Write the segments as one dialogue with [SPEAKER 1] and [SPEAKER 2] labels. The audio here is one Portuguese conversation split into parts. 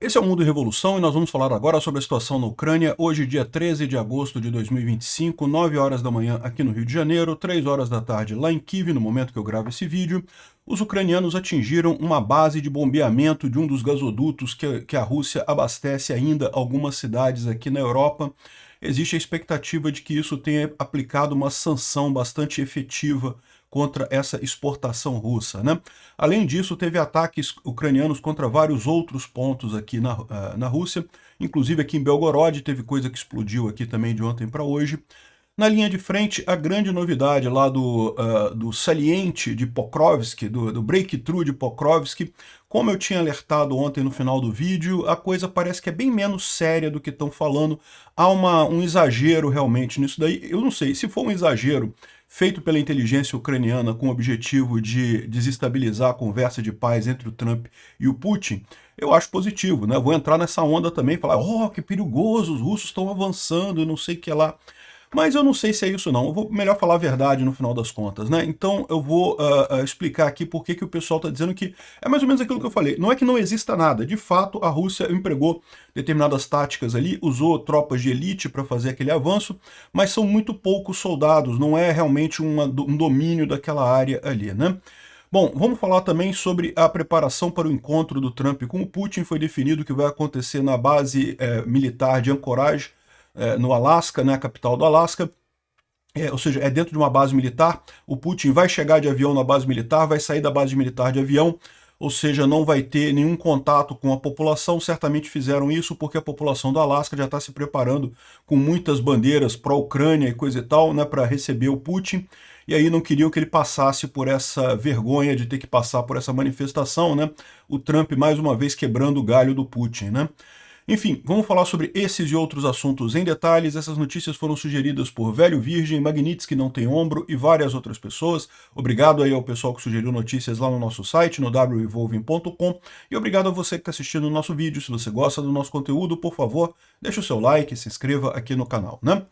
[SPEAKER 1] Esse é o Mundo Revolução e nós vamos falar agora sobre a situação na Ucrânia, hoje dia 13 de agosto de 2025, 9 horas da manhã aqui no Rio de Janeiro, 3 horas da tarde lá em Kiev, no momento que eu gravo esse vídeo. Os ucranianos atingiram uma base de bombeamento de um dos gasodutos que a Rússia abastece ainda algumas cidades aqui na Europa. Existe a expectativa de que isso tenha aplicado uma sanção bastante efetiva contra essa exportação russa, né? Além disso, teve ataques ucranianos contra vários outros pontos aqui na Rússia, inclusive aqui em Belgorod, teve coisa que explodiu aqui também de ontem para hoje. Na linha de frente, a grande novidade lá do saliente de Pokrovsk, do breakthrough de Pokrovsk, como eu tinha alertado ontem no final do vídeo, a coisa parece que é bem menos séria do que estão falando. Há um exagero realmente nisso daí. Eu não sei, se for um exagero feito pela inteligência ucraniana com o objetivo de desestabilizar a conversa de paz entre o Trump e o Putin, eu acho positivo, né? Vou entrar nessa onda também, falar, oh, que perigoso, os russos estão avançando e não sei o que lá. Mas eu não sei se é isso não, eu vou melhor falar a verdade no final das contas, né? Então eu vou explicar aqui por que o pessoal está dizendo que é mais ou menos aquilo que eu falei. Não é que não exista nada, de fato a Rússia empregou determinadas táticas ali, usou tropas de elite para fazer aquele avanço, mas são muito poucos soldados, não é realmente um domínio daquela área ali, né? Bom, vamos falar também sobre a preparação para o encontro do Trump com o Putin. Foi definido que vai acontecer na base militar de Anchorage, no Alasca, né, a capital do Alasca. Ou seja, é dentro de uma base militar. O Putin vai chegar de avião na base militar, vai sair da base militar de avião, ou seja, não vai ter nenhum contato com a população. Certamente fizeram isso porque a população do Alasca já está se preparando com muitas bandeiras pró-Ucrânia e coisa e tal, né, para receber o Putin. E aí não queriam que ele passasse por essa vergonha de ter que passar por essa manifestação, né? O Trump mais uma vez quebrando o galho do Putin, né? Enfim, vamos falar sobre esses e outros assuntos em detalhes. Essas notícias foram sugeridas por Velho Virgem, Magnitsky Não Tem Ombro e várias outras pessoas. Obrigado aí ao pessoal que sugeriu notícias lá no nosso site, no wevolving.com. E obrigado a você que está assistindo o nosso vídeo. Se você gosta do nosso conteúdo, por favor, deixe o seu like e se inscreva aqui no canal, né?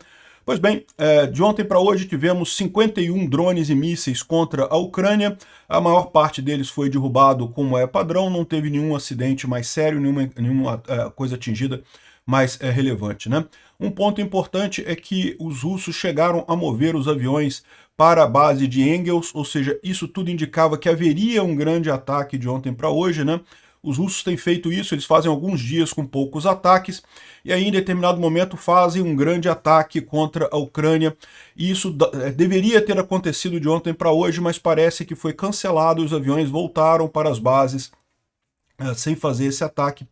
[SPEAKER 1] Pois bem, de ontem para hoje tivemos 51 drones e mísseis contra a Ucrânia. A maior parte deles foi derrubado como é padrão, não teve nenhum acidente mais sério, nenhuma coisa atingida mais relevante, né? Um ponto importante é que os russos chegaram a mover os aviões para a base de Engels, ou seja, isso tudo indicava que haveria um grande ataque de ontem para hoje, né? Os russos têm feito isso, eles fazem alguns dias com poucos ataques, e aí em determinado momento fazem um grande ataque contra a Ucrânia. E isso deveria ter acontecido de ontem para hoje, mas parece que foi cancelado, os aviões voltaram para as bases sem fazer esse ataque.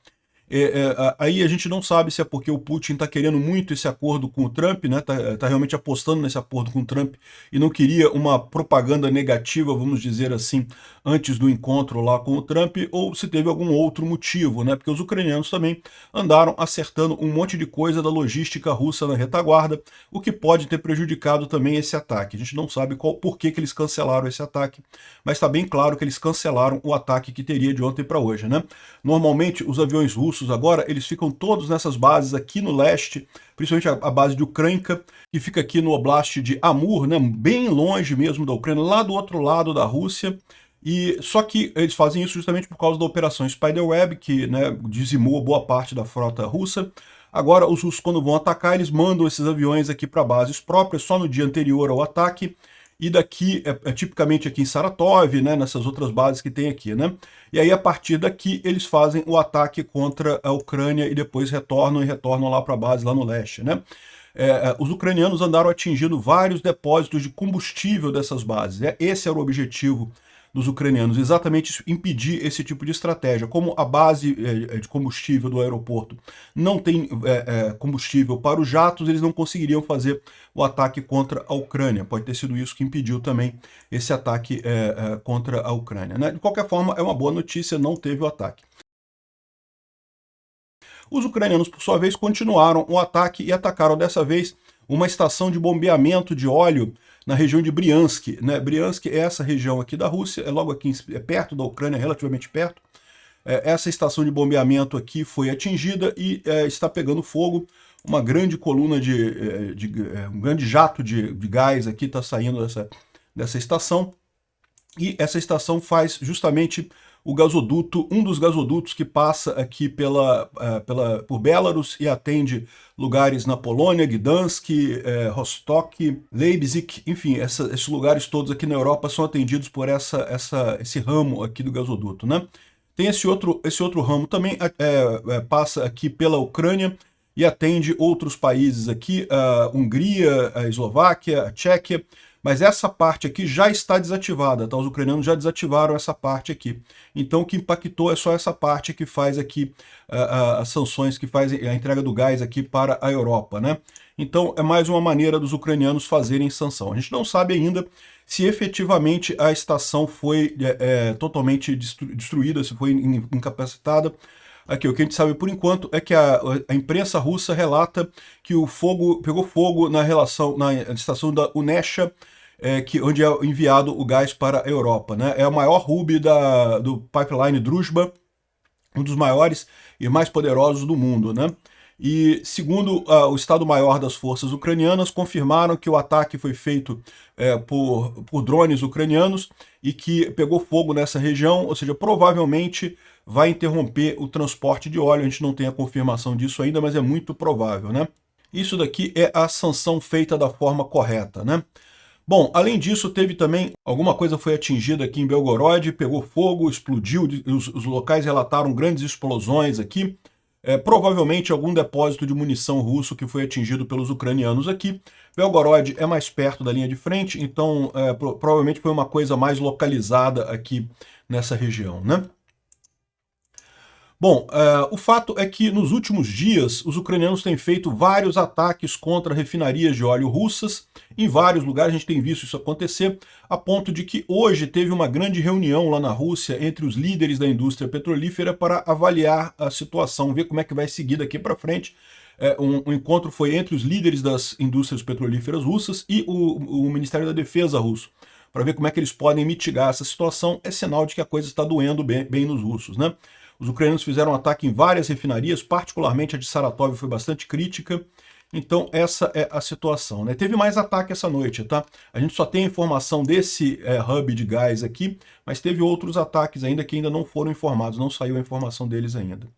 [SPEAKER 1] Aí a gente não sabe se é porque o Putin está querendo muito esse acordo com o Trump, né? Tá realmente apostando nesse acordo com o Trump e não queria uma propaganda negativa, vamos dizer assim, antes do encontro lá com o Trump, ou se teve algum outro motivo, né? Porque os ucranianos também andaram acertando um monte de coisa da logística russa na retaguarda, o que pode ter prejudicado também esse ataque. A gente não sabe por que eles cancelaram esse ataque, mas está bem claro que eles cancelaram o ataque que teria de ontem para hoje, né? Normalmente os aviões russos agora, eles ficam todos nessas bases aqui no leste, principalmente a base de Ukranka, que fica aqui no Oblast de Amur, né, bem longe mesmo da Ucrânia, lá do outro lado da Rússia. E só que eles fazem isso justamente por causa da operação Spiderweb, que, né, dizimou boa parte da frota russa. Agora, os russos, quando vão atacar, eles mandam esses aviões aqui para bases próprias, só no dia anterior ao ataque, e daqui, tipicamente aqui em Saratov, né, nessas outras bases que tem aqui, né? E aí, a partir daqui, eles fazem o ataque contra a Ucrânia e depois retornam lá para a base, lá no leste, né? Os ucranianos andaram atingindo vários depósitos de combustível dessas bases. Esse era o objetivo dos ucranianos, exatamente impedir esse tipo de estratégia. Como a base de combustível do aeroporto não tem combustível para os jatos, eles não conseguiriam fazer o ataque contra a Ucrânia. Pode ter sido isso que impediu também esse ataque contra a Ucrânia, né? De qualquer forma, é uma boa notícia, não teve o ataque. Os ucranianos, por sua vez, continuaram o ataque e atacaram dessa vez uma estação de bombeamento de óleo na região de Briansk, né? Briansk é essa região aqui da Rússia, é logo aqui perto da Ucrânia, relativamente perto. Essa estação de bombeamento aqui foi atingida e está pegando fogo. Uma grande coluna um grande jato de gás aqui está saindo dessa estação. E essa estação faz justamente o gasoduto, um dos gasodutos que passa aqui por Belarus e atende lugares na Polônia, Gdansk, Rostock, Leipzig, enfim, esses lugares todos aqui na Europa são atendidos por esse ramo aqui do gasoduto, né? Tem esse outro ramo também, passa aqui pela Ucrânia e atende outros países aqui, a Hungria, a Eslováquia, a Tchequia, mas essa parte aqui já está desativada, tá? Os ucranianos já desativaram essa parte aqui. Então o que impactou é só essa parte que faz aqui as sanções, que faz a entrega do gás aqui para a Europa, né? Então é mais uma maneira dos ucranianos fazerem sanção. A gente não sabe ainda se efetivamente a estação foi totalmente destruída, se foi incapacitada. Aqui, o que a gente sabe por enquanto é que a imprensa russa relata que o fogo pegou fogo na estação da Unesha, onde é enviado o gás para a Europa, né? É o maior hub do pipeline Druzhba, um dos maiores e mais poderosos do mundo, né? E segundo o Estado-Maior das Forças Ucranianas, confirmaram que o ataque foi feito por drones ucranianos e que pegou fogo nessa região, ou seja, provavelmente vai interromper o transporte de óleo. A gente não tem a confirmação disso ainda, mas é muito provável, né? Isso daqui é a sanção feita da forma correta, né? Bom, além disso, teve também alguma coisa foi atingida aqui em Belgorod, pegou fogo, explodiu, os locais relataram grandes explosões aqui. Provavelmente algum depósito de munição russo que foi atingido pelos ucranianos aqui. Belgorod é mais perto da linha de frente, então provavelmente foi uma coisa mais localizada aqui nessa região, né? Bom, o fato é que nos últimos dias os ucranianos têm feito vários ataques contra refinarias de óleo russas. Em vários lugares a gente tem visto isso acontecer, a ponto de que hoje teve uma grande reunião lá na Rússia entre os líderes da indústria petrolífera para avaliar a situação, ver como é que vai seguir daqui para frente. Um encontro foi entre os líderes das indústrias petrolíferas russas e o Ministério da Defesa russo, para ver como é que eles podem mitigar essa situação. É sinal de que a coisa está doendo bem nos russos, né? Os ucranianos fizeram um ataque em várias refinarias, particularmente a de Saratov foi bastante crítica. Então essa é a situação, né? Teve mais ataque essa noite, tá? A gente só tem a informação desse hub de gás aqui, mas teve outros ataques ainda que ainda não foram informados, não saiu a informação deles ainda.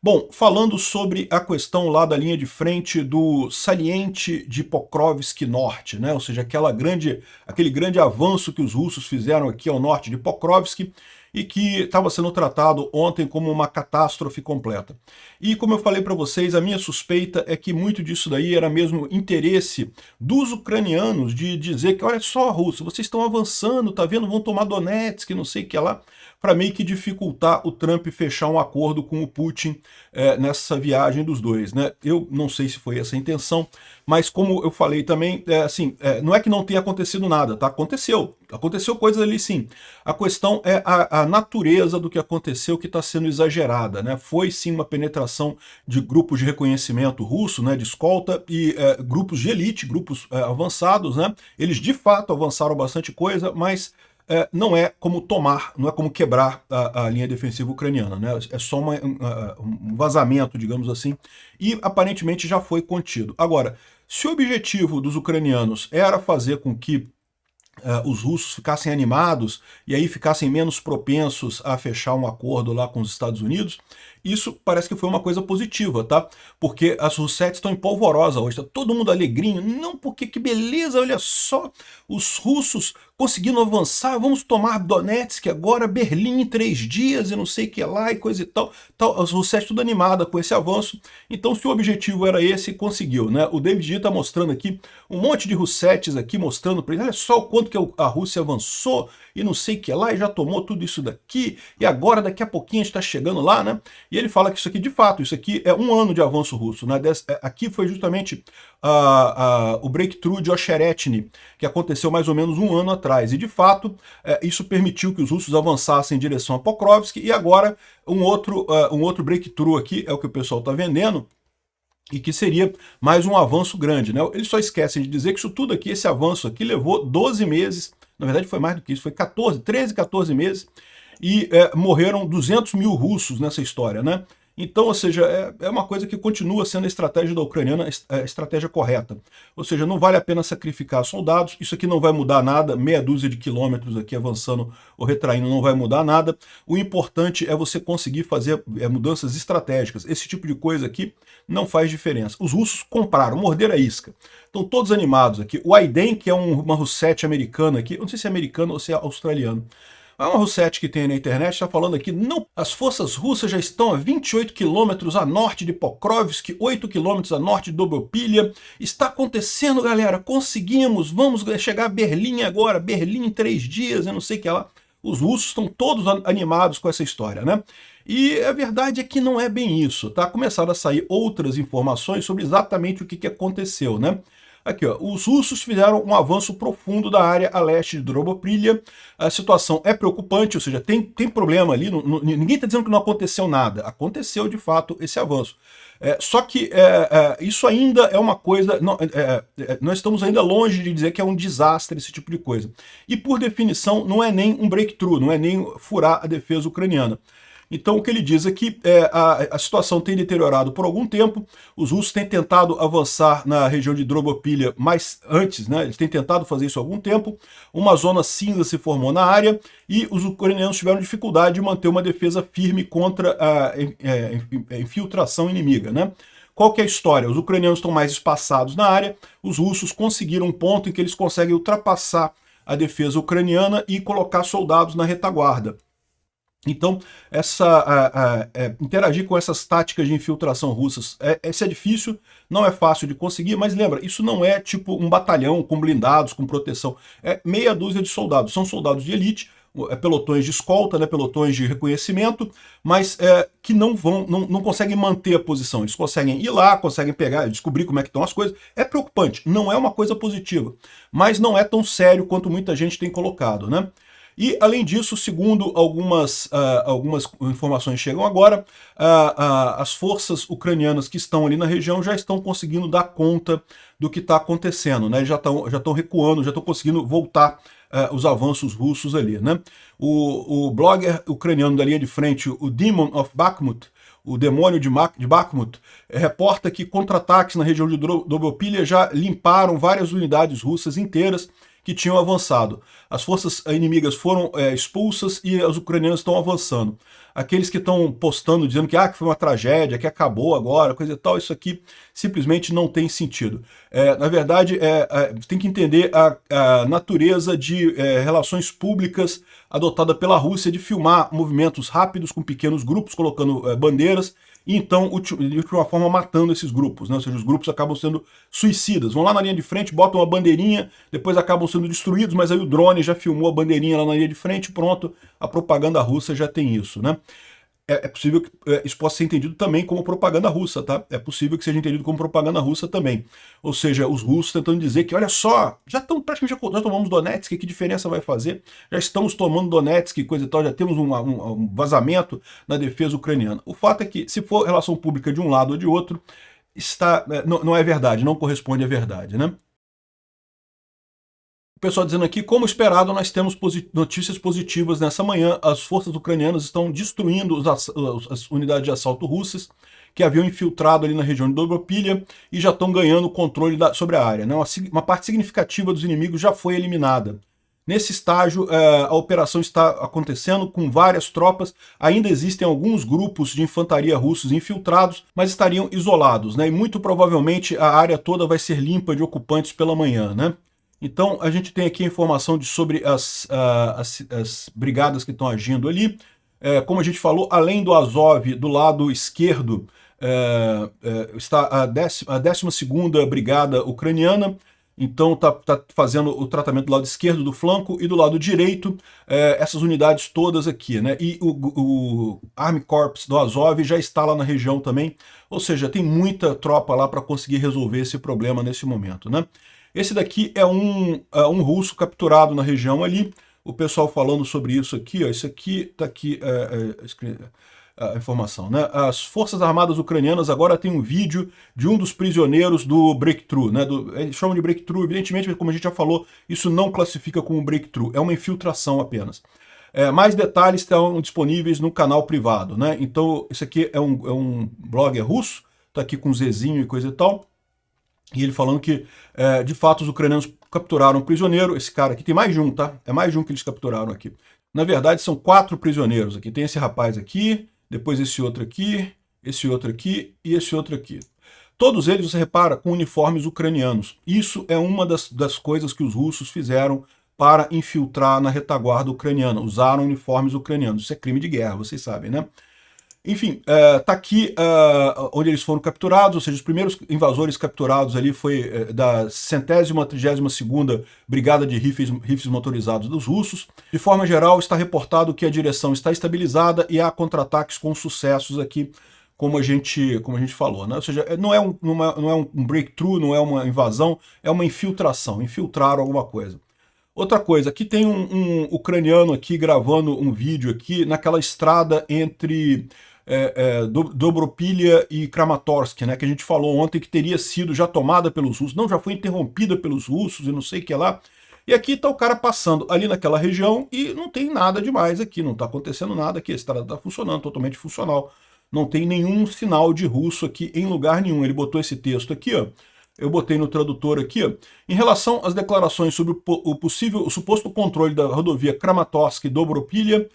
[SPEAKER 1] Bom, falando sobre a questão lá da linha de frente do saliente de Pokrovsk Norte, né? Ou seja, aquele grande avanço que os russos fizeram aqui ao norte de Pokrovsk e que estava sendo tratado ontem como uma catástrofe completa. E como eu falei para vocês, a minha suspeita é que muito disso daí era mesmo interesse dos ucranianos de dizer que, olha só, Rússia, vocês estão avançando, tá vendo, vão tomar Donetsk, não sei o que lá, para meio que dificultar o Trump fechar um acordo com o Putin nessa viagem dos dois, né? Eu não sei se foi essa a intenção, mas como eu falei também, não é que não tenha acontecido nada, tá? Aconteceu coisas ali sim. A questão é a natureza do que aconteceu que está sendo exagerada, né? Foi sim uma penetração de grupos de reconhecimento russo, né, de escolta, e grupos de elite, grupos avançados, né? Eles de fato avançaram bastante coisa, mas não é como não é como quebrar a linha defensiva ucraniana, né? É só um vazamento, digamos assim, e aparentemente já foi contido. Agora, se o objetivo dos ucranianos era fazer com que os russos ficassem animados e aí ficassem menos propensos a fechar um acordo lá com os Estados Unidos, isso parece que foi uma coisa positiva, tá? Porque as Russettes estão em polvorosa hoje, tá todo mundo alegrinho, não, porque que beleza, olha só, os russos conseguindo avançar, vamos tomar Donetsk agora, Berlim em 3 dias e não sei o que lá e coisa e tal, as Russettes tudo animada com esse avanço. Então se o objetivo era esse, conseguiu, né? O David G está mostrando aqui um monte de Russettes aqui, mostrando para ele, olha só o quanto que a Rússia avançou e não sei o que lá, e já tomou tudo isso daqui, e agora daqui a pouquinho a gente está chegando lá, né? E ele fala que isso aqui, de fato, isso aqui é 1 ano de avanço russo, né? Aqui foi justamente o breakthrough de Ocheretny, que aconteceu mais ou menos 1 ano atrás, e de fato isso permitiu que os russos avançassem em direção a Pokrovsk, e agora um outro breakthrough aqui é o que o pessoal está vendendo, e que seria mais um avanço grande, né? Eles só esquecem de dizer que isso tudo aqui, esse avanço aqui, levou 12 meses, na verdade foi mais do que isso, foi 13, 14 meses, e morreram 200 mil russos nessa história, né? Então, ou seja, é uma coisa que continua sendo a estratégia da ucraniana, a estratégia correta. Ou seja, não vale a pena sacrificar soldados, isso aqui não vai mudar nada, meia dúzia de quilômetros aqui avançando ou retraindo não vai mudar nada. O importante é você conseguir fazer mudanças estratégicas. Esse tipo de coisa aqui não faz diferença. Os russos compraram, morderam a isca. Estão todos animados aqui. O Aiden, que é uma Russete americana aqui, eu não sei se é americano ou se é australiano, é uma Russete que tem na internet, está falando aqui, não, as forças russas já estão a 28 quilômetros a norte de Pokrovsk, 8 quilômetros a norte de Dobropilha. Está acontecendo, galera, conseguimos, vamos chegar a Berlim agora, Berlim em 3 dias, eu não sei o que lá. Os russos estão todos animados com essa história, né? E a verdade é que não é bem isso, tá? Começaram a sair outras informações sobre exatamente o que aconteceu, né? Aqui, ó, os russos fizeram um avanço profundo da área a leste de Dobropilha. A situação é preocupante, ou seja, tem problema ali. Ninguém está dizendo que não aconteceu nada. Aconteceu, de fato, esse avanço. Só que isso ainda é uma coisa... nós estamos ainda longe de dizer que é um desastre esse tipo de coisa. E, por definição, não é nem um breakthrough, não é nem furar a defesa ucraniana. Então, o que ele diz aqui é a situação tem deteriorado por algum tempo, os russos têm tentado avançar na região de Dobropilha mais antes, né? Eles têm tentado fazer isso há algum tempo, uma zona cinza se formou na área e os ucranianos tiveram dificuldade de manter uma defesa firme contra a infiltração inimiga, né? Qual que é a história? Os ucranianos estão mais espaçados na área, os russos conseguiram um ponto em que eles conseguem ultrapassar a defesa ucraniana e colocar soldados na retaguarda. Então, interagir com essas táticas de infiltração russas, isso é difícil, não é fácil de conseguir, mas lembra, isso não é tipo um batalhão com blindados, com proteção, é meia dúzia de soldados, são soldados de elite, pelotões de escolta, né, pelotões de reconhecimento, mas que não conseguem manter a posição, eles conseguem ir lá, conseguem pegar, descobrir como é que estão as coisas, é preocupante, não é uma coisa positiva, mas não é tão sério quanto muita gente tem colocado, né? E, além disso, segundo algumas informações que chegam agora, as forças ucranianas que estão ali na região já estão conseguindo dar conta do que está acontecendo, né? Já estão recuando, já estão conseguindo voltar os avanços russos ali, né? O blogger ucraniano da linha de frente, o Demon of Bakhmut, o demônio de Bakhmut, reporta que contra-ataques na região de Dobropilha já limparam várias unidades russas inteiras que tinham avançado. As forças inimigas foram expulsas e os ucranianos estão avançando. Aqueles que estão postando, dizendo que foi uma tragédia, que acabou agora, coisa e tal, isso aqui simplesmente não tem sentido. Na verdade, tem que entender a natureza de relações públicas adotada pela Rússia de filmar movimentos rápidos com pequenos grupos, colocando bandeiras, e então, de uma forma, matando esses grupos, né? Ou seja, os grupos acabam sendo suicidas. Vão lá na linha de frente, botam uma bandeirinha, depois acabam sendo destruídos, mas aí o drone já filmou a bandeirinha lá na linha de frente, pronto, a propaganda russa já tem isso, né? É possível que isso possa ser entendido também como propaganda russa, tá? É possível que seja entendido como propaganda russa também. Ou seja, os russos tentando dizer que, olha só, praticamente já tomamos Donetsk, que diferença vai fazer? Já estamos tomando Donetsk, coisa e tal, já temos um vazamento na defesa ucraniana. O fato é que, se for relação pública de um lado ou de outro, não é verdade, não corresponde à verdade, né? O pessoal dizendo aqui, como esperado, nós temos notícias positivas nessa manhã. As forças ucranianas estão destruindo as unidades de assalto russas que haviam infiltrado ali na região de Dobropilha e já estão ganhando controle sobre a área, né? Uma parte significativa dos inimigos já foi eliminada. Nesse estágio, a operação está acontecendo com várias tropas. Ainda existem alguns grupos de infantaria russos infiltrados, mas estariam isolados, né? E muito provavelmente a área toda vai ser limpa de ocupantes pela manhã, né? Então, a gente tem aqui a informação sobre as brigadas que estão agindo ali. Como a gente falou, além do Azov, do lado esquerdo, está a 12ª Brigada Ucraniana. Então, está fazendo o tratamento do lado esquerdo do flanco e do lado direito, essas unidades todas aqui, né? E o Army Corps do Azov já está lá na região também. Ou seja, tem muita tropa lá para conseguir resolver esse problema nesse momento, né? Esse daqui é um russo capturado na região ali. O pessoal falando sobre isso aqui, ó, isso aqui está aqui a informação, né? As Forças Armadas Ucranianas agora têm um vídeo de um dos prisioneiros do breakthrough, né? Eles chamam de breakthrough, evidentemente, como a gente já falou, isso não classifica como breakthrough, é uma infiltração apenas. Mais detalhes estão disponíveis no canal privado, né? Então, esse aqui é um blogger russo, tá aqui com Zzinho e coisa e tal, e ele falando que, de fato, os ucranianos capturaram um prisioneiro. Esse cara aqui, tem mais de um, tá? É mais de um que eles capturaram aqui. Na verdade, são 4 prisioneiros aqui. Tem esse rapaz aqui, depois esse outro aqui e esse outro aqui. Todos eles, você repara, com uniformes ucranianos. Isso é uma das coisas que os russos fizeram para infiltrar na retaguarda ucraniana. Usaram uniformes ucranianos. Isso é crime de guerra, vocês sabem, né? Enfim, tá aqui onde eles foram capturados, ou seja, os primeiros invasores capturados ali foi da 132ª Brigada de Rifles Motorizados dos russos. De forma geral, está reportado que a direção está estabilizada e há contra-ataques com sucessos aqui, como a gente falou, né? Ou seja, não é um breakthrough, não é uma invasão, é uma infiltração, infiltraram alguma coisa. Outra coisa, aqui tem um ucraniano aqui gravando um vídeo aqui naquela estrada entre Dobropilha e Kramatorsk, né, que a gente falou ontem que teria sido já tomada pelos russos, não, já foi interrompida pelos russos e não sei o que lá. E aqui está o cara passando ali naquela região e não tem nada demais aqui, não está acontecendo nada aqui, a estrada está funcionando, totalmente funcional. Não tem nenhum sinal de russo aqui em lugar nenhum. Ele botou esse texto aqui, ó. Eu botei no tradutor aqui, ó. Em relação às declarações sobre o suposto controle da rodovia Kramatorsk e Dobropilha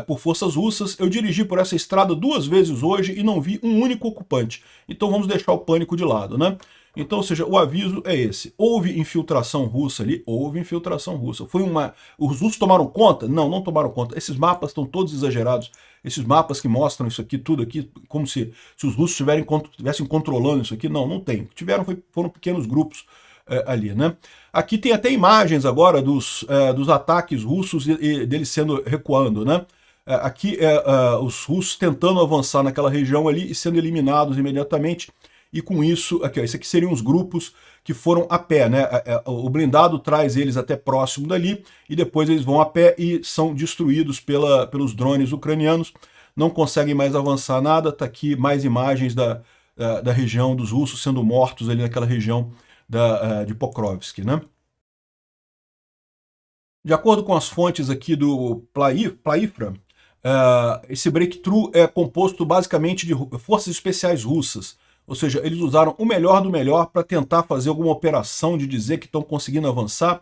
[SPEAKER 1] por forças russas, eu dirigi por essa estrada 2 vezes hoje e não vi um único ocupante. Então vamos deixar o pânico de lado, né? Então, ou seja, o aviso é esse. Houve infiltração russa ali? Houve infiltração russa. Os russos tomaram conta? Não, não tomaram conta. Esses mapas estão todos exagerados. Esses mapas que mostram isso aqui, tudo aqui, como se os russos estivessem controlando isso aqui. Não, não tem. Foram pequenos grupos ali, né? Aqui tem até imagens agora dos ataques russos e deles recuando, né? Aqui os russos tentando avançar naquela região ali e sendo eliminados imediatamente. E com isso, aqui, ó, esse aqui seriam os grupos que foram a pé, né? O blindado traz eles até próximo dali e depois eles vão a pé e são destruídos pelos drones ucranianos. Não conseguem mais avançar nada. Tá aqui mais imagens da região dos russos sendo mortos ali naquela região de Pokrovsk, né? De acordo com as fontes aqui do Plaifra, esse breakthrough é composto basicamente de forças especiais russas. Ou seja, eles usaram o melhor do melhor para tentar fazer alguma operação de dizer que estão conseguindo avançar.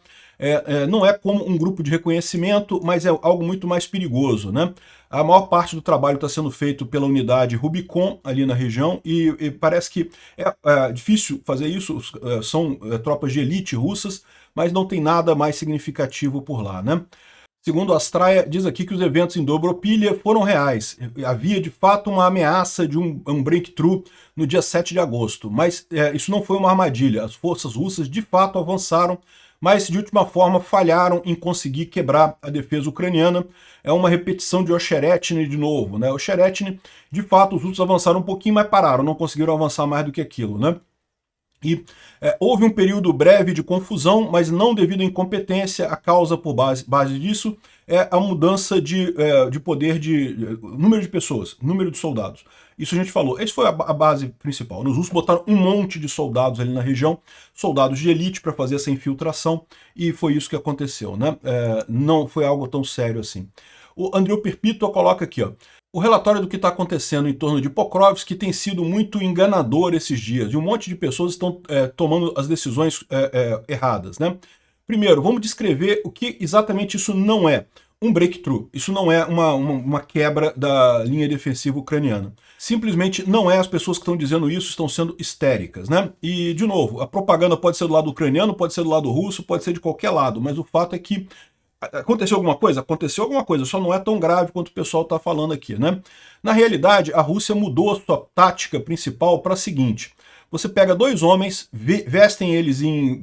[SPEAKER 1] Não é como um grupo de reconhecimento, mas é algo muito mais perigoso, né? A maior parte do trabalho está sendo feito pela unidade Rubicon, ali na região, e parece que é difícil fazer isso, são tropas de elite russas, mas não tem nada mais significativo por lá, né? Segundo a Astraia, diz aqui que os eventos em Dobropilha foram reais. Havia, de fato, uma ameaça de um breakthrough no dia 7 de agosto. Mas isso não foi uma armadilha. As forças russas, de fato, avançaram, mas, de última forma, falharam em conseguir quebrar a defesa ucraniana. É uma repetição de Ocheretny de novo, né? Ocheretny, de fato, os russos avançaram um pouquinho, mas pararam. Não conseguiram avançar mais do que aquilo, né? E houve um período breve de confusão, mas não devido à incompetência. A causa por base disso é a mudança de poder número de pessoas, número de soldados. Isso a gente falou. Essa foi a base principal. Os russos botaram um monte de soldados ali na região, soldados de elite para fazer essa infiltração, e foi isso que aconteceu, né? Não foi algo tão sério assim. O Andreu Perpítua coloca aqui, ó. O relatório do que está acontecendo em torno de Pokrovsk tem sido muito enganador esses dias, e um monte de pessoas estão tomando as decisões erradas, né? Primeiro, vamos descrever o que exatamente isso não é. Um breakthrough. Isso não é uma quebra da linha defensiva ucraniana. Simplesmente não é. As pessoas que estão dizendo isso estão sendo histéricas, né? E, de novo, a propaganda pode ser do lado ucraniano, pode ser do lado russo, pode ser de qualquer lado, mas o fato é que aconteceu alguma coisa? Aconteceu alguma coisa, só não é tão grave quanto o pessoal está falando aqui, né? Na realidade, a Rússia mudou a sua tática principal para a seguinte: você pega 2 homens, vestem eles em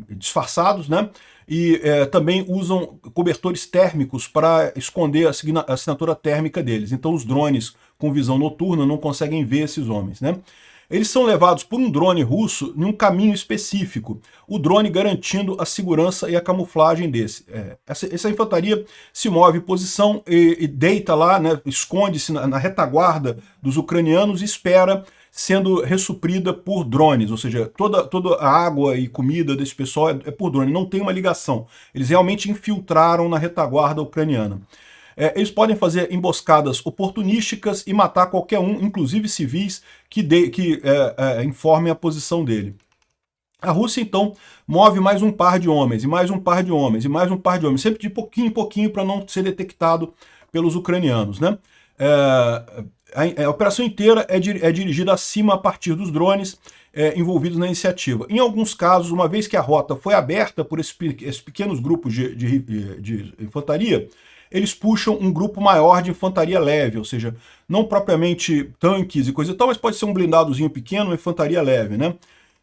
[SPEAKER 1] disfarçados, né? E também usam cobertores térmicos para esconder a assinatura térmica deles. Então os drones com visão noturna não conseguem ver esses homens, né? Eles são levados por um drone russo em um caminho específico, o drone garantindo a segurança e a camuflagem essa infantaria se move em posição e deita lá, né, esconde-se na retaguarda dos ucranianos e espera. sendo ressuprida por drones, ou seja, toda a água e comida desse pessoal é por drone, não tem uma ligação. Eles realmente infiltraram na retaguarda ucraniana. Eles podem fazer emboscadas oportunísticas e matar qualquer um, inclusive civis, que informem a posição dele. A Rússia, então, move mais um par de homens, e mais um par de homens, e mais um par de homens, sempre de pouquinho em pouquinho para não ser detectado pelos ucranianos, né? A operação inteira é dirigida acima a partir dos drones envolvidos na iniciativa. Em alguns casos, uma vez que a rota foi aberta por esses pequenos grupos de infantaria, eles puxam um grupo maior de infantaria leve, ou seja, não propriamente tanques e coisa e tal, mas pode ser um blindadozinho pequeno, uma infantaria leve, né?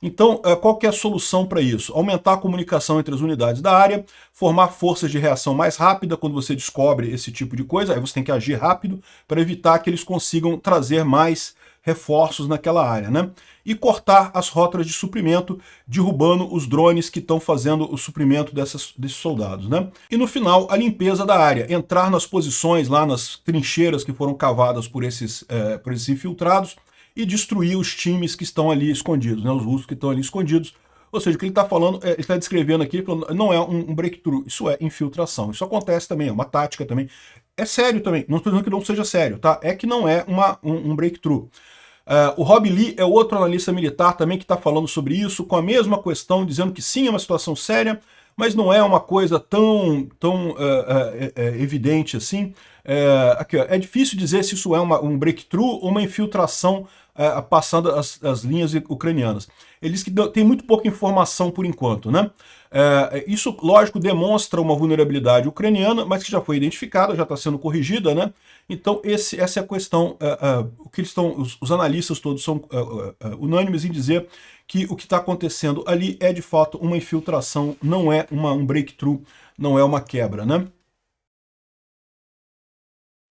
[SPEAKER 1] Então, qual que é a solução para isso? Aumentar a comunicação entre as unidades da área, formar forças de reação mais rápida quando você descobre esse tipo de coisa, aí você tem que agir rápido para evitar que eles consigam trazer mais reforços naquela área, né? E cortar as rotas de suprimento, derrubando os drones que estão fazendo o suprimento desses soldados, né? E no final, a limpeza da área, entrar nas posições lá, nas trincheiras que foram cavadas por esses infiltrados, e destruir os times que estão ali escondidos, né, os russos que estão ali escondidos. Ou seja, o que ele está falando, ele está descrevendo aqui, não é um breakthrough, isso é infiltração. Isso acontece também, é uma tática também. É sério também, não estou dizendo que não seja sério, tá? É que não é um breakthrough. O Rob Lee é outro analista militar também que está falando sobre isso, com a mesma questão, dizendo que sim, é uma situação séria, mas não é uma coisa tão evidente assim. Aqui, ó, é difícil dizer se isso é um breakthrough ou uma infiltração passando as linhas ucranianas. Ele diz que tem muito pouca informação por enquanto, né? Isso, lógico, demonstra uma vulnerabilidade ucraniana, mas que já foi identificada, já está sendo corrigida, né? Então, essa é a questão. O que os analistas todos são unânimes em dizer que o que está acontecendo ali é, de fato, uma infiltração, não é um breakthrough, não é uma quebra, né?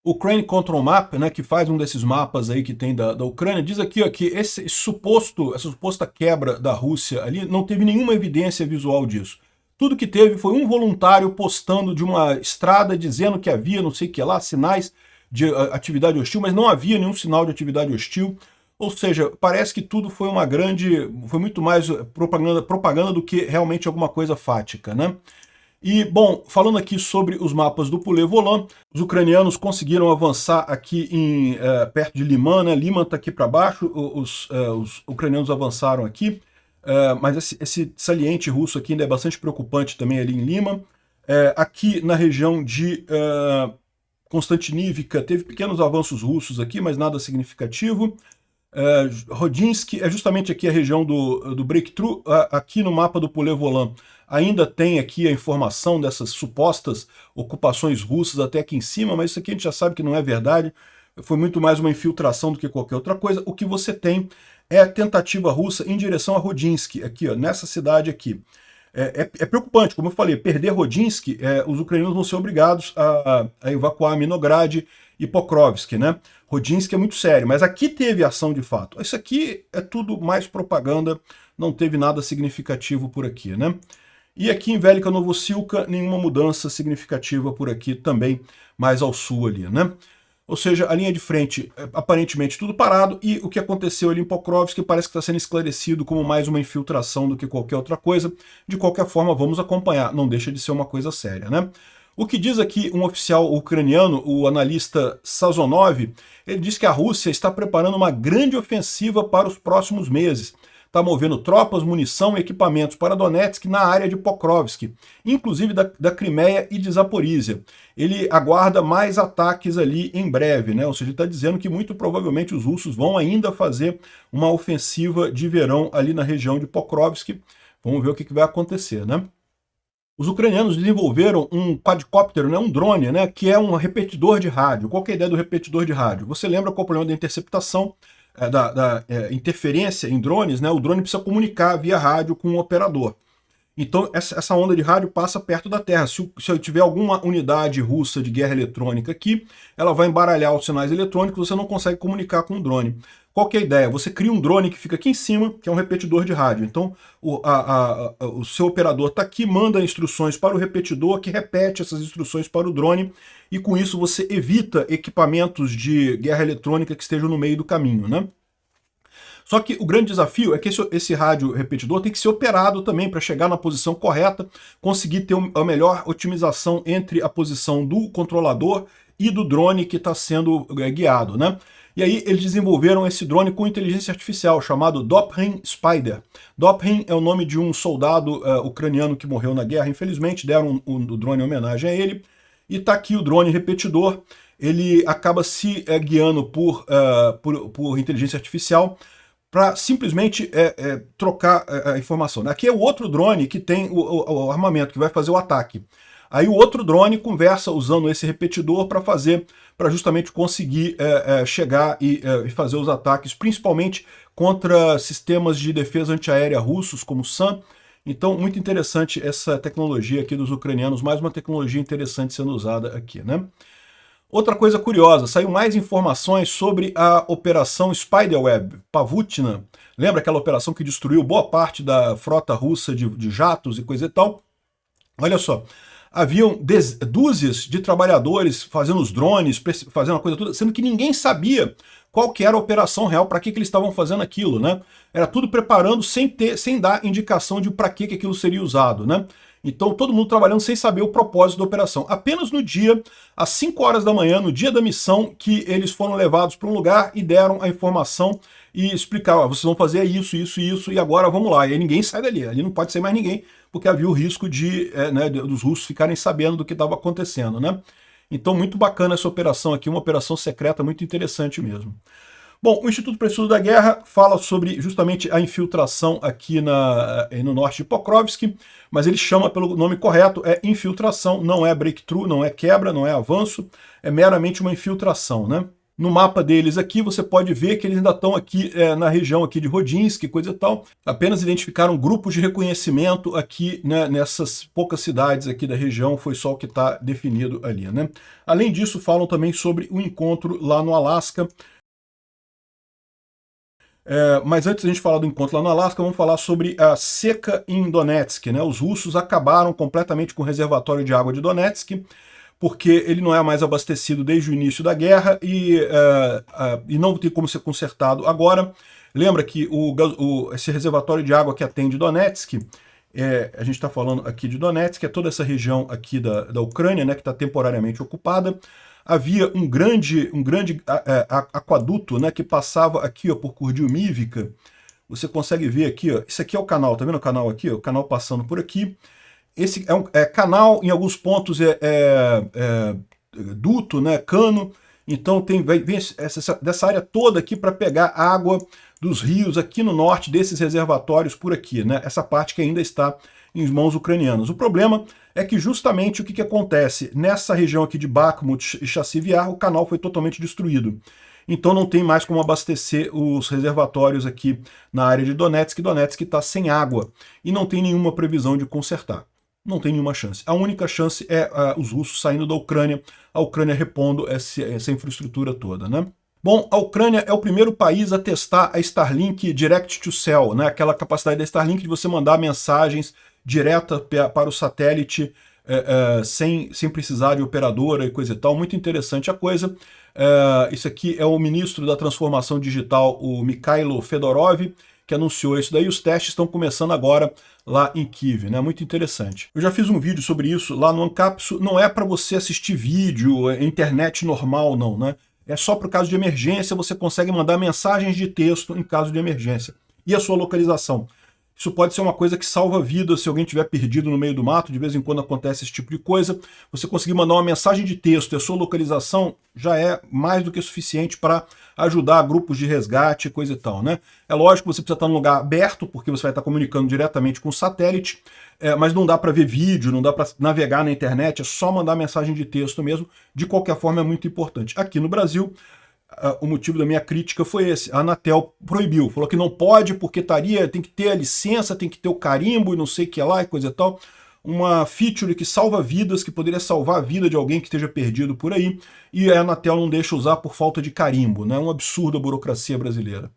[SPEAKER 1] O Ukraine Control Map, né, que faz um desses mapas aí que tem da Ucrânia, diz aqui ó, que essa suposta quebra da Rússia ali não teve nenhuma evidência visual disso. Tudo que teve foi um voluntário postando de uma estrada dizendo que havia não sei o que lá, sinais de atividade hostil, mas não havia nenhum sinal de atividade hostil. Ou seja, parece que tudo foi foi muito mais propaganda do que realmente alguma coisa fática, né? E, bom, falando aqui sobre os mapas do Poulet Volant, os ucranianos conseguiram avançar aqui perto de Liman, né? Liman está aqui para baixo, os ucranianos avançaram aqui, mas esse saliente russo aqui ainda é bastante preocupante também ali em Liman. Aqui na região de Konstantinivka teve pequenos avanços russos aqui, mas nada significativo. Rodinsky é justamente aqui a região do breakthrough. Aqui no mapa do Poulet Volant ainda tem aqui a informação dessas supostas ocupações russas até aqui em cima, mas isso aqui a gente já sabe que não é verdade, foi muito mais uma infiltração do que qualquer outra coisa. O que você tem é a tentativa russa em direção a Rodinsky, aqui ó, nessa cidade aqui. É preocupante, como eu falei, perder Rodinsky, os ucranianos vão ser obrigados a evacuar Minograd e Pokrovsk, né? Rodinsky é muito sério, mas aqui teve ação de fato. Isso aqui é tudo mais propaganda, não teve nada significativo por aqui, né? E aqui em Velika Novosilka, nenhuma mudança significativa por aqui também, mais ao sul ali, né? Ou seja, a linha de frente, aparentemente tudo parado, e o que aconteceu ali em Pokrovsk parece que está sendo esclarecido como mais uma infiltração do que qualquer outra coisa. De qualquer forma, vamos acompanhar, não deixa de ser uma coisa séria, né? O que diz aqui um oficial ucraniano, o analista Sazonov, ele diz que a Rússia está preparando uma grande ofensiva para os próximos meses. Está movendo tropas, munição e equipamentos para Donetsk na área de Pokrovsk, inclusive da Crimeia e de Zaporizhia. Ele aguarda mais ataques ali em breve, né? Ou seja, ele está dizendo que muito provavelmente os russos vão ainda fazer uma ofensiva de verão ali na região de Pokrovsk. Vamos ver o que vai acontecer, né? Os ucranianos desenvolveram um quadcóptero, né, um drone, né, que é um repetidor de rádio. Qual que é a ideia do repetidor de rádio? Você lembra qual é o problema da interceptação, da interferência em drones, né? O drone precisa comunicar via rádio com o operador. Então essa onda de rádio passa perto da Terra. Se eu tiver alguma unidade russa de guerra eletrônica aqui, ela vai embaralhar os sinais eletrônicos, você não consegue comunicar com o drone. Qual que é a ideia? Você cria um drone que fica aqui em cima, que é um repetidor de rádio. Então o seu operador está aqui, manda instruções para o repetidor, que repete essas instruções para o drone, e com isso você evita equipamentos de guerra eletrônica que estejam no meio do caminho, né? Só que o grande desafio é que esse rádio repetidor tem que ser operado também para chegar na posição correta, conseguir ter a melhor otimização entre a posição do controlador e do drone que está sendo guiado, né? E aí eles desenvolveram esse drone com inteligência artificial, chamado Doprin Spider. Doprin é o nome de um soldado ucraniano que morreu na guerra, infelizmente, deram o drone em homenagem a ele. E está aqui o drone repetidor, ele acaba se guiando por inteligência artificial para simplesmente trocar a informação. Aqui é o outro drone que tem o armamento, que vai fazer o ataque. Aí o outro drone conversa usando esse repetidor para justamente conseguir chegar e fazer os ataques, principalmente contra sistemas de defesa antiaérea russos, como o SAM. Então, muito interessante essa tecnologia aqui dos ucranianos, mais uma tecnologia interessante sendo usada aqui, né? Outra coisa curiosa, saiu mais informações sobre a operação Spiderweb, Pavutina. Lembra aquela operação que destruiu boa parte da frota russa de jatos e coisa e tal? Olha só, haviam dúzias de trabalhadores fazendo os drones, fazendo a coisa toda, sendo que ninguém sabia qual que era a operação real, para que eles estavam fazendo aquilo, né? Era tudo preparando sem dar indicação de para que aquilo seria usado, né? Então todo mundo trabalhando sem saber o propósito da operação. Apenas no dia, às 5 horas da manhã, no dia da missão, que eles foram levados para um lugar e deram a informação e explicaram, vocês vão fazer isso, isso, isso, e agora vamos lá. E aí ninguém sai dali, ali não pode sair mais ninguém, porque havia o risco dos russos ficarem sabendo do que estava acontecendo, né? Então muito bacana essa operação aqui, uma operação secreta muito interessante mesmo. Bom, o Instituto para o Estudo da Guerra fala sobre justamente a infiltração aqui no norte de Pokrovsk, mas ele chama pelo nome correto, é infiltração, não é breakthrough, não é quebra, não é avanço, é meramente uma infiltração, né? No mapa deles aqui, você pode ver que eles ainda estão aqui na região aqui de Rodinsk, coisa e tal. Apenas identificaram grupos de reconhecimento aqui, né, nessas poucas cidades aqui da região, foi só o que está definido ali, né? Além disso, falam também sobre o encontro lá no Alasca. Mas antes de a gente falar do encontro lá no Alasca, vamos falar sobre a seca em Donetsk, né? Os russos acabaram completamente com o reservatório de água de Donetsk, porque ele não é mais abastecido desde o início da guerra e não tem como ser consertado agora. Lembra que esse reservatório de água que atende Donetsk, a gente está falando aqui de Donetsk, é toda essa região aqui da Ucrânia, né, que está temporariamente ocupada. Havia um grande aquaduto, né, que passava aqui, ó, por Kurdyumivka. Você consegue ver aqui, ó, isso aqui é o canal, tá vendo o canal aqui? Ó, o canal passando por aqui. Esse é um canal, em alguns pontos duto, né, cano. Então vem dessa área toda aqui para pegar água dos rios aqui no norte, desses reservatórios por aqui, né? Essa parte que ainda está em mãos ucranianas. O problema é que justamente o que acontece nessa região aqui de Bakhmut e Chassivyar, o canal foi totalmente destruído. Então não tem mais como abastecer os reservatórios aqui na área de Donetsk. Donetsk está sem água e não tem nenhuma previsão de consertar. Não tem nenhuma chance. A única chance é os russos saindo da Ucrânia, a Ucrânia repondo essa infraestrutura toda, né? Bom, a Ucrânia é o primeiro país a testar a Starlink Direct to Cell, né? Aquela capacidade da Starlink de você mandar mensagens direta para o satélite sem precisar de operadora e coisa e tal. Muito interessante a coisa. Isso aqui é o ministro da Transformação Digital, o Mikhailo Fedorov, que anunciou isso daí. Os testes estão começando agora lá em Kyiv, né? Muito interessante. Eu já fiz um vídeo sobre isso lá no Ancapsu. Não é para você assistir vídeo, internet normal, não, né? É só para o caso de emergência, você consegue mandar mensagens de texto em caso de emergência. E a sua localização? Isso pode ser uma coisa que salva vidas se alguém estiver perdido no meio do mato, de vez em quando acontece esse tipo de coisa. Você conseguir mandar uma mensagem de texto e a sua localização já é mais do que suficiente para ajudar grupos de resgate e coisa e tal, né? É lógico que você precisa estar num lugar aberto, porque você vai estar comunicando diretamente com o satélite, mas não dá para ver vídeo, não dá para navegar na internet, é só mandar mensagem de texto mesmo. De qualquer forma, é muito importante. Aqui no Brasil, o motivo da minha crítica foi esse. A Anatel proibiu, falou que não pode porque tem que ter a licença, tem que ter o carimbo e não sei o que lá e coisa e tal. Uma feature que salva vidas, que poderia salvar a vida de alguém que esteja perdido por aí, e a Anatel não deixa usar por falta de carimbo, né? Um absurdo a burocracia brasileira.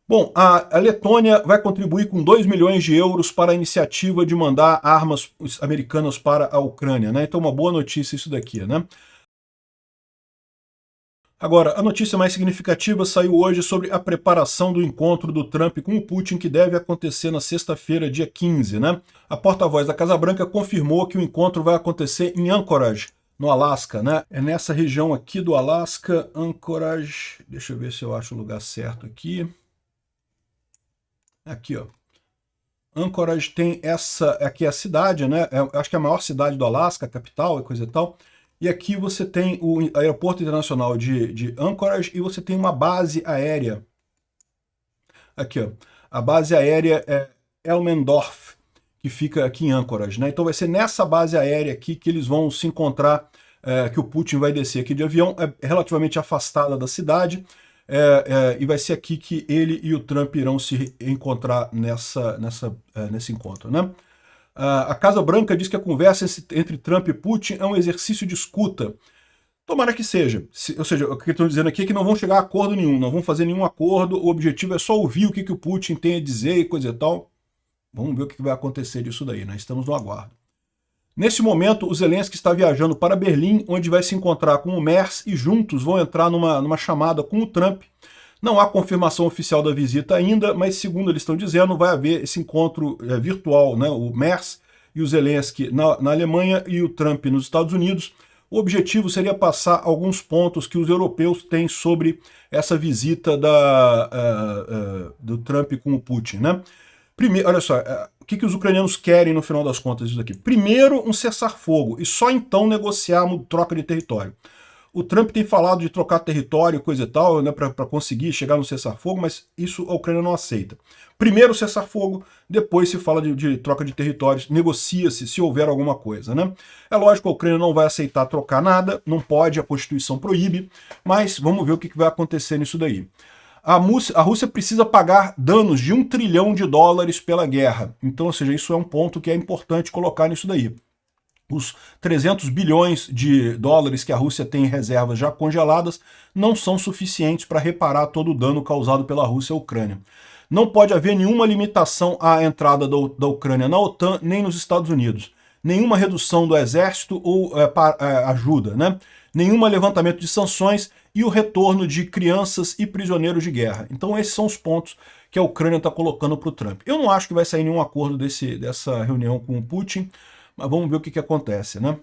[SPEAKER 1] Bom, a Letônia vai contribuir com 2 milhões de euros para a iniciativa de mandar armas americanas para a Ucrânia, né? Então uma boa notícia isso daqui, né? Agora, a notícia mais significativa saiu hoje sobre a preparação do encontro do Trump com o Putin, que deve acontecer na sexta-feira, dia 15, né? A porta-voz da Casa Branca confirmou que o encontro vai acontecer em Anchorage, no Alasca, né? É nessa região aqui do Alasca, Anchorage. Deixa eu ver se eu acho o lugar certo aqui. Aqui, ó. Anchorage tem essa aqui, a cidade, né? Acho que é a maior cidade do Alasca, a capital e coisa e tal. E aqui você tem o aeroporto internacional de Anchorage e você tem uma base aérea. Aqui, ó. A base aérea é Elmendorf, que fica aqui em Anchorage, né? Então vai ser nessa base aérea aqui que eles vão se encontrar, que o Putin vai descer aqui de avião, é relativamente afastada da cidade, e vai ser aqui que ele e o Trump irão se encontrar nesse encontro, né? A Casa Branca diz que a conversa entre Trump e Putin é um exercício de escuta. Tomara que seja. Ou seja, o que estão dizendo aqui é que não vão chegar a acordo nenhum, não vão fazer nenhum acordo, o objetivo é só ouvir o que o Putin tem a dizer e coisa e tal. Vamos ver o que vai acontecer disso daí, né? Estamos no aguardo. Nesse momento, o Zelensky está viajando para Berlim, onde vai se encontrar com o Merz e juntos vão entrar numa chamada com o Trump. Não há confirmação oficial da visita ainda, mas segundo eles estão dizendo, vai haver esse encontro virtual, né? O Merz e o Zelensky na Alemanha e o Trump nos Estados Unidos. O objetivo seria passar alguns pontos que os europeus têm sobre essa visita do Trump com o Putin, né? Primeiro, olha só, o que os ucranianos querem no final das contas disso aqui? Primeiro, um cessar-fogo e só então negociar a troca de território. O Trump tem falado de trocar território, coisa e tal, né, para conseguir chegar no cessar-fogo, mas isso a Ucrânia não aceita. Primeiro cessar-fogo, depois se fala de troca de territórios, negocia-se se houver alguma coisa, né? É lógico que a Ucrânia não vai aceitar trocar nada, não pode, a Constituição proíbe, mas vamos ver o que vai acontecer nisso daí. A Rússia precisa pagar danos de $1 trilhão pela guerra. Então, ou seja, isso é um ponto que é importante colocar nisso daí. Os 300 bilhões de dólares que a Rússia tem em reservas já congeladas não são suficientes para reparar todo o dano causado pela Rússia à Ucrânia. Não pode haver nenhuma limitação à entrada da Ucrânia na OTAN nem nos Estados Unidos. Nenhuma redução do exército ou ajuda, né? Nenhum levantamento de sanções e o retorno de crianças e prisioneiros de guerra. Então esses são os pontos que a Ucrânia está colocando para o Trump. Eu não acho que vai sair nenhum acordo dessa reunião com o Putin, mas vamos ver o que acontece, né?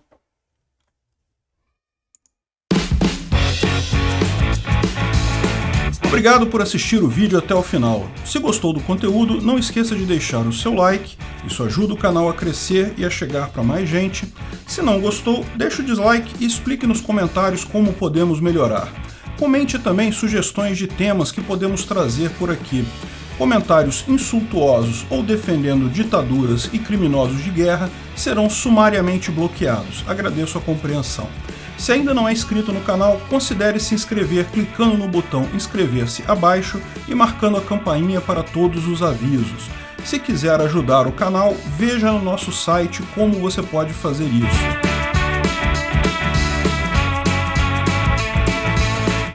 [SPEAKER 1] Obrigado por assistir o vídeo até o final. Se gostou do conteúdo, não esqueça de deixar o seu like, isso ajuda o canal a crescer e a chegar para mais gente. Se não gostou, deixe o dislike e explique nos comentários como podemos melhorar. Comente também sugestões de temas que podemos trazer por aqui. Comentários insultuosos ou defendendo ditaduras e criminosos de guerra serão sumariamente bloqueados. Agradeço a compreensão. Se ainda não é inscrito no canal, considere se inscrever clicando no botão inscrever-se abaixo e marcando a campainha para todos os avisos. Se quiser ajudar o canal, veja no nosso site como você pode fazer isso.